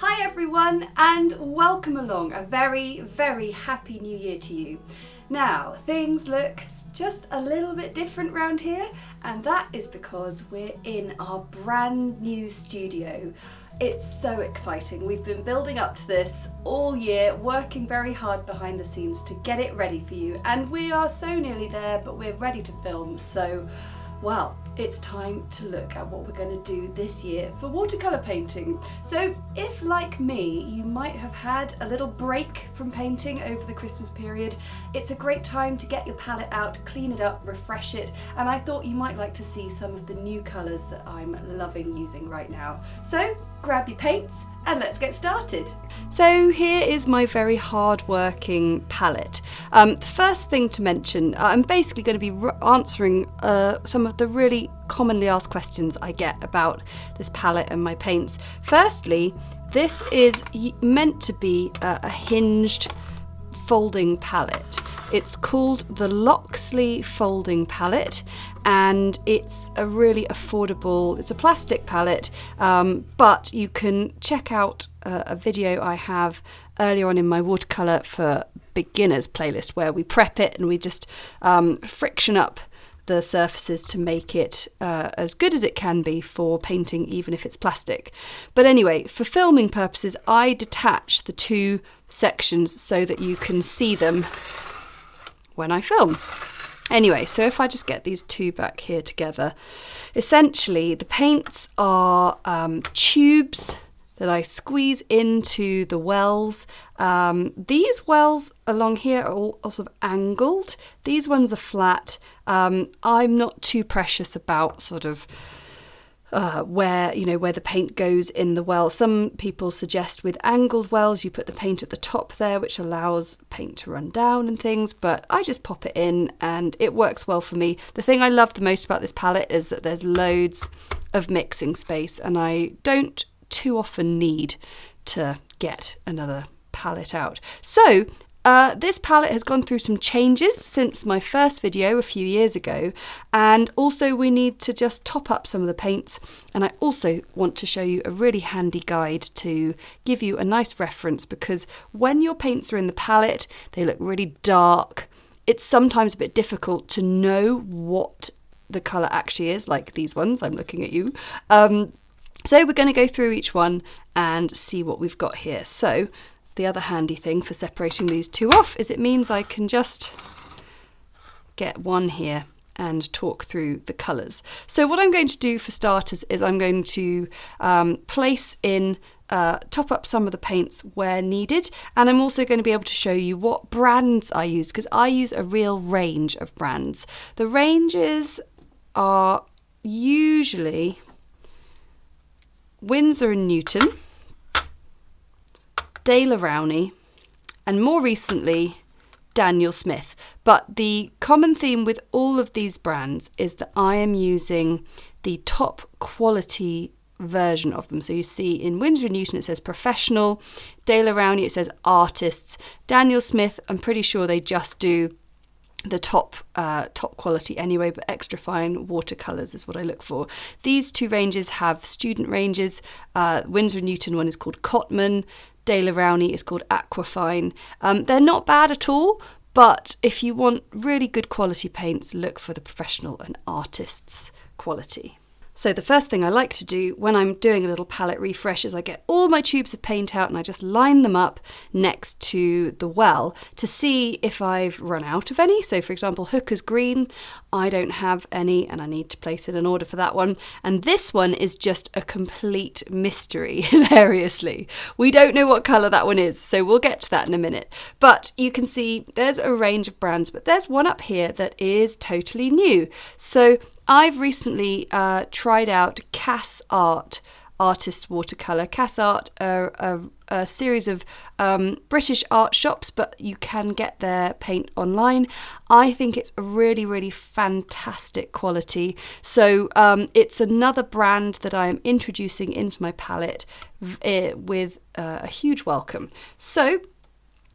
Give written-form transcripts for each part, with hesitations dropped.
Hi everyone and welcome along. A very, very happy new year to you. Now, things look just a little bit different round here, and that is because we're in our brand new studio. It's so exciting. We've been building up to this all year, working very hard behind the scenes to get it ready for you, and we are so nearly there, but we're ready to film. So, well, it's time to look at what we're going to do this year for watercolour painting. So if, like me, you might have had a little break from painting over the Christmas period, it's a great time to get your palette out, clean it up, refresh it, and I thought you might like to see some of the new colours that I'm loving using right now. So grab your paints and let's get started. So here is my very hard-working palette. The first thing to mention, I'm basically going to be answering some of the really commonly asked questions I get about this palette and my paints. Firstly, this is meant to be a hinged folding palette. It's called the Loxley Folding Palette, and it's a really affordable, it's a plastic palette, but you can check out a video I have earlier on in my watercolour for beginners playlist where we prep it and we just friction up the surfaces to make it as good as it can be for painting, even if it's plastic. But anyway, for filming purposes, I detach the two sections so that you can see them when I film. Anyway, so if I just get these two back here together, essentially the paints are tubes that I squeeze into the wells. These wells along here are all sort of angled. These ones are flat. I'm not too precious about sort of where the paint goes in the well. Some people suggest with angled wells you put the paint at the top there, which allows paint to run down and things, but I just pop it in and it works well for me. The thing I love the most about this palette is that there's loads of mixing space and I don't too often need to get another palette out. So this palette has gone through some changes since my first video a few years ago, and also we need to just top up some of the paints, and I also want to show you a really handy guide to give you a nice reference, because when your paints are in the palette they look really dark. It's sometimes a bit difficult to know what the colour actually is, like these ones, I'm looking at you. So we're going to go through each one and see what we've got here. So the other handy thing for separating these two off is it means I can just get one here and talk through the colours. So what I'm going to do for starters is I'm going to place in, top up some of the paints where needed, and I'm also going to be able to show you what brands I use, because I use a real range of brands. The ranges are usually Winsor & Newton, Rowney, and more recently Daniel Smith. But the common theme with all of these brands is that I am using the top quality version of them. So you see in Winsor & Newton it says professional, Rowney it says artists, Daniel Smith I'm pretty sure they just do the top quality anyway, but extra fine watercolours is what I look for. These two ranges have student ranges. Winsor & Newton one is called Cotman, Rowney is called Aquafine. They're not bad at all, but if you want really good quality paints, look for the professional and artists quality. So the first thing I like to do when I'm doing a little palette refresh is I get all my tubes of paint out and I just line them up next to the well to see if I've run out of any. So for example, Hooker's Green, I don't have any and I need to place in an order for that one. And this one is just a complete mystery, hilariously. We don't know what colour that one is, so we'll get to that in a minute. But you can see there's a range of brands, but there's one up here that is totally new. So I've recently tried out Cass Art Artist Watercolour. Cass Art are a series of British art shops, but you can get their paint online. I think it's a really, really fantastic quality. So it's another brand that I am introducing into my palette with a huge welcome. So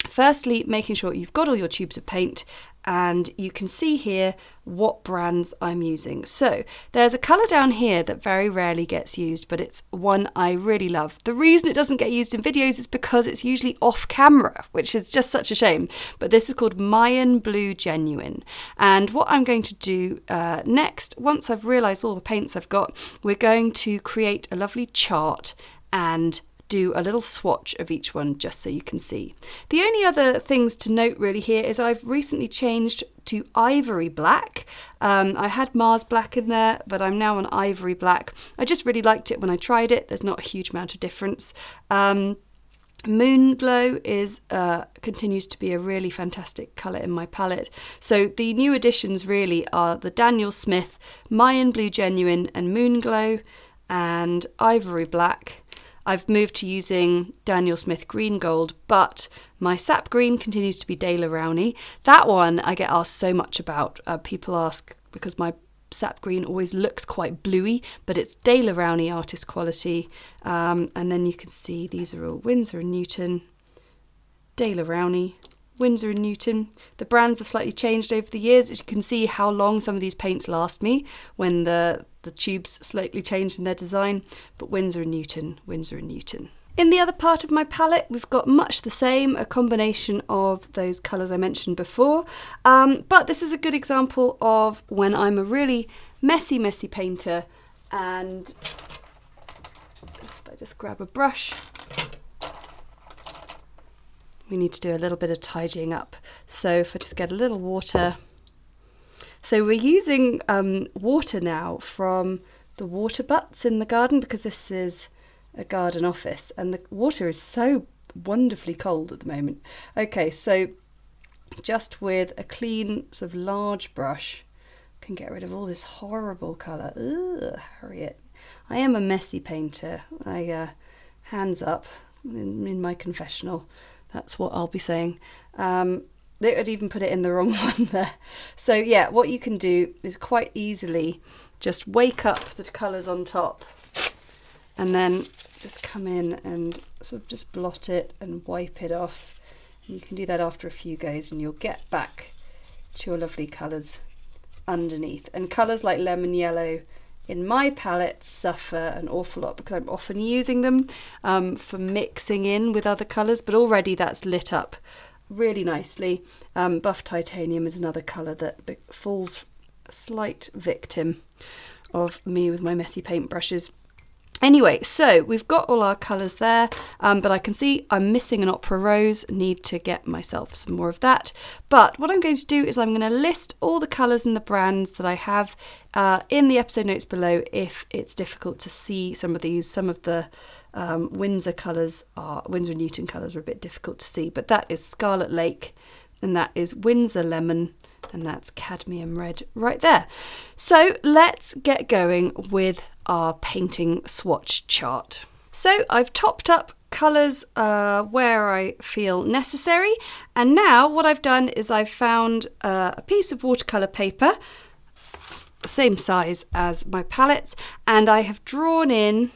firstly, making sure you've got all your tubes of paint and you can see here what brands I'm using. So there's a colour down here that very rarely gets used, but it's one I really love. The reason it doesn't get used in videos is because it's usually off camera, which is just such a shame. But this is called Mayan Blue Genuine. And what I'm going to do next, once I've realised all the paints I've got, we're going to create a lovely chart and do a little swatch of each one just so you can see. The only other things to note really here is I've recently changed to Ivory Black. I had Mars Black in there, but I'm now on Ivory Black. I just really liked it when I tried it. There's not a huge amount of difference. Moonglow is continues to be a really fantastic colour in my palette. So the new additions really are the Daniel Smith, Mayan Blue Genuine and Moonglow and Ivory Black. I've moved to using Daniel Smith Green Gold, but my Sap Green continues to be Rowney. That one I get asked so much about. People ask because my Sap Green always looks quite bluey, but it's Rowney artist quality. And then you can see these are all Winsor & Newton, Rowney, Winsor & Newton. The brands have slightly changed over the years. As you can see how long some of these paints last me when the tubes slightly changed in their design, but Winsor & Newton, Winsor & Newton. In the other part of my palette, we've got much the same, a combination of those colours I mentioned before, but this is a good example of when I'm a really messy painter, and if I just grab a brush, we need to do a little bit of tidying up. So if I just get a little water. So we're using water now from the water butts in the garden because this is a garden office and the water is so wonderfully cold at the moment. Okay, so just with a clean sort of large brush, I can get rid of all this horrible colour. Ugh, Harriet. I am a messy painter. Hands up in my confessional. That's what I'll be saying. They would even put it in the wrong one there. So yeah, what you can do is quite easily just wake up the colours on top and then just come in and sort of just blot it and wipe it off. And you can do that after a few goes and you'll get back to your lovely colours underneath. And colours like lemon yellow in my palette suffer an awful lot because I'm often using them for mixing in with other colours, but already that's lit up really nicely. Buff titanium is another colour that falls a slight victim of me with my messy paintbrushes. Anyway, so we've got all our colours there, but I can see I'm missing an Ochre Rose, need to get myself some more of that. But what I'm going to do is I'm going to list all the colours and the brands that I have in the episode notes below if it's difficult to see some of these. Some of the Winsor & Newton colours are a bit difficult to see, but that is Scarlet Lake and that is Winsor Lemon and that's Cadmium Red right there. So let's get going with our painting swatch chart. So I've topped up colours where I feel necessary, and now what I've done is I've found a piece of watercolour paper, the same size as my palettes, and I have drawn in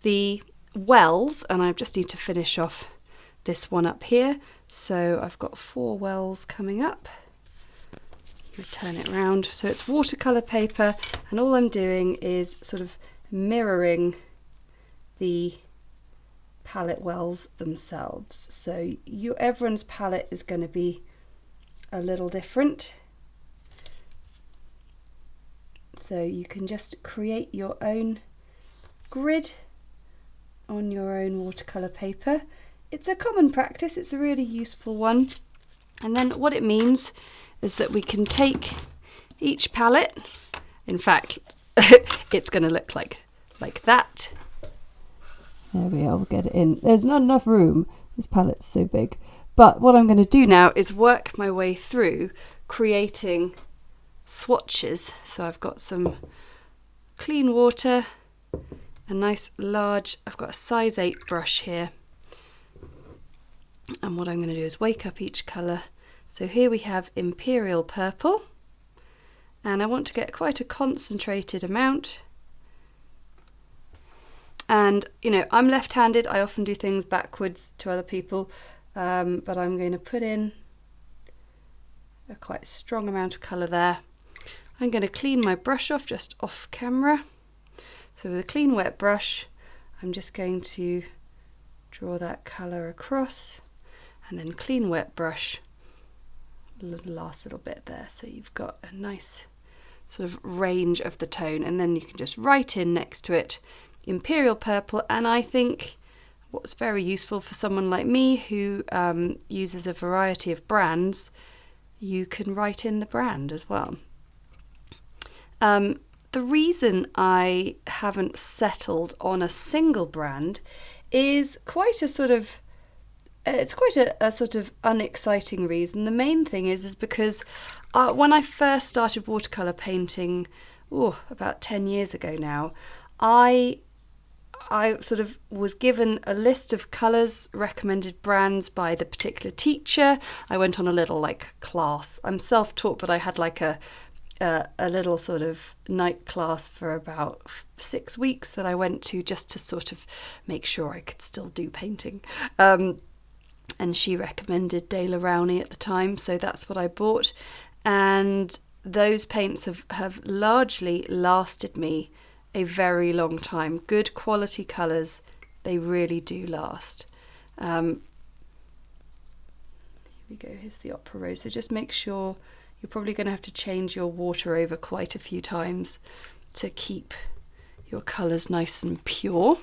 the wells, and I just need to finish off this one up here. So I've got 4 wells coming up. Turn it round. So it's watercolour paper, and all I'm doing is sort of mirroring the palette wells themselves. So everyone's palette is going to be a little different. So you can just create your own grid on your own watercolour paper. It's a common practice, it's a really useful one. And then what it means is that we can take each palette, in fact it's going to look like that. There we are, we'll get it in. There's not enough room, this palette's so big. But what I'm going to do now is work my way through creating swatches. So I've got some clean water, a nice large, I've got a size 8 brush here. And what I'm going to do is wake up each colour. So here we have Imperial Purple, and I want to get quite a concentrated amount. And you know, I'm left-handed, I often do things backwards to other people, but I'm going to put in a quite strong amount of colour there. I'm going to clean my brush off just off camera. So with a clean wet brush, I'm just going to draw that colour across, and then clean wet brush the last little bit there, so you've got a nice sort of range of the tone, and then you can just write in next to it Imperial Purple. And I think what's very useful for someone like me who uses a variety of brands, you can write in the brand as well. The reason I haven't settled on a single brand is quite a sort of, it's quite a sort of unexciting reason. The main thing is because when I first started watercolour painting, about 10 years ago now, I sort of was given a list of colours, recommended brands by the particular teacher. I went on a little like class. I'm self-taught, but I had like a little sort of night class for about 6 weeks that I went to just to sort of make sure I could still do painting. And she recommended Rowney at the time, so that's what I bought. And those paints have largely lasted me a very long time. Good quality colours, they really do last. Here we go, here's the Ochre Rose. So just make sure, you're probably going to have to change your water over quite a few times to keep your colours nice and pure.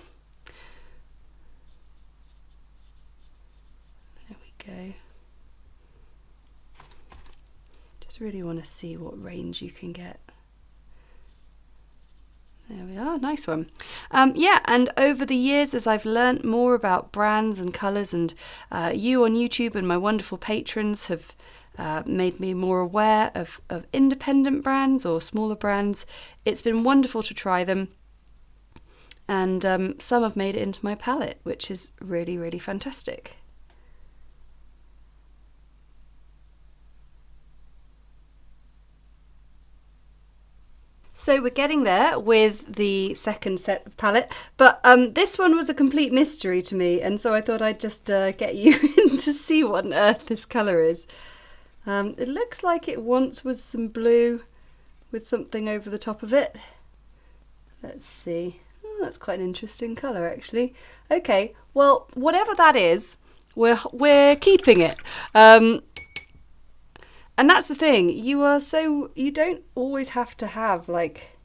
There we go. Just really want to see what range you can get. There we are, nice one. Yeah, and over the years, as I've learnt more about brands and colours, and you on YouTube and my wonderful patrons have made me more aware of independent brands or smaller brands, it's been wonderful to try them. And some have made it into my palette, which is really, really fantastic. So we're getting there with the second set of palette, but this one was a complete mystery to me, and so I thought I'd just get you in to see what on earth this colour is. It looks like it once was some blue with something over the top of it. Let's see. Oh, that's quite an interesting colour actually. Okay, well, whatever that is, we're keeping it. And that's the thing, you don't always have to have like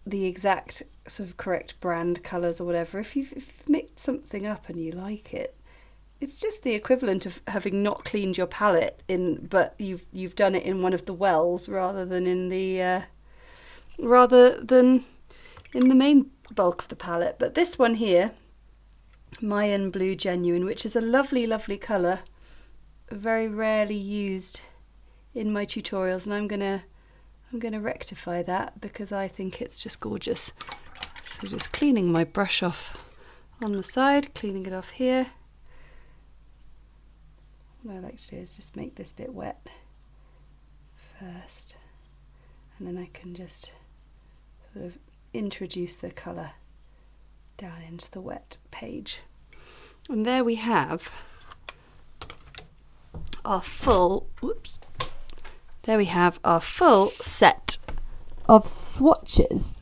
the exact sort of correct brand colours or whatever. If you've mixed something up and you like it, it's just the equivalent of having not cleaned your palette but you've done it in one of the wells rather than in the main bulk of the palette. But this one here, Mayan Blue Genuine, which is a lovely, lovely colour, very rarely used in my tutorials, and I'm gonna rectify that because I think it's just gorgeous. So just cleaning my brush off on the side, cleaning it off here. What I like to do is just make this bit wet first, and then I can just sort of introduce the colour down into the wet page. And there we have our full, there we have our full set of swatches.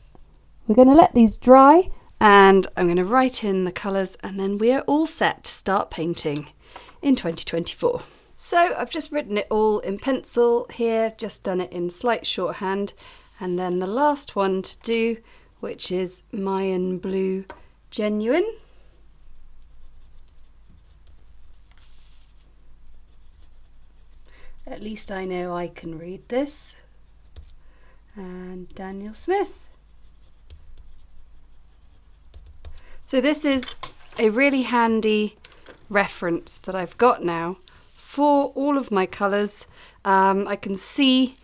We're going to let these dry, and I'm going to write in the colours, and then we are all set to start painting in 2024. So I've just written it all in pencil here, just done it in slight shorthand, and then the last one to do, which is Mayan Blue Genuine. At least I know I can read this. And Daniel Smith. So this is a really handy reference that I've got now for all of my colours. I can see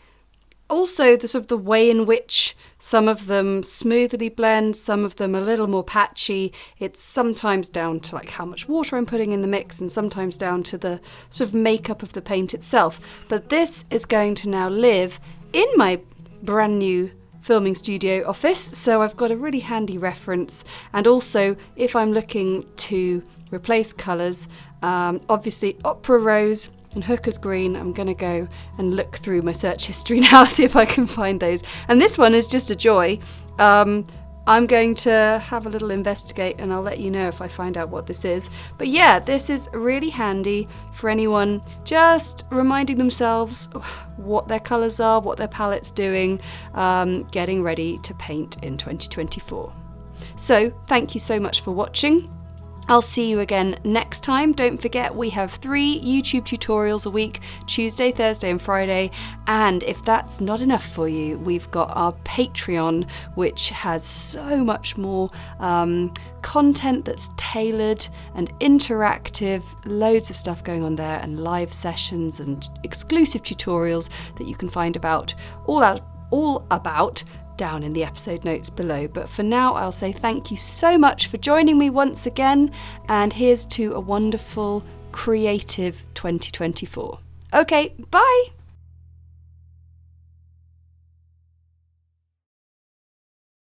also the sort of the way in which some of them smoothly blend, some of them a little more patchy. It's sometimes down to like how much water I'm putting in the mix, and sometimes down to the sort of makeup of the paint itself. But this is going to now live in my brand new filming studio office, so I've got a really handy reference. And also, if I'm looking to replace colours, obviously Ochre Rose And Hooker's Green, I'm going to go and look through my search history now, see if I can find those. And this one is just a joy. I'm going to have a little investigate and I'll let you know if I find out what this is. But yeah, this is really handy for anyone just reminding themselves what their colours are, what their palette's doing, getting ready to paint in 2024. So thank you so much for watching. I'll see you again next time. Don't forget, we have 3 YouTube tutorials a week, Tuesday, Thursday and Friday. And if that's not enough for you, we've got our Patreon, which has so much more content that's tailored and interactive, loads of stuff going on there, and live sessions and exclusive tutorials that you can find all about down in the episode notes below. But for now, I'll say thank you so much for joining me once again, and here's to a wonderful, creative 2024. Okay, bye!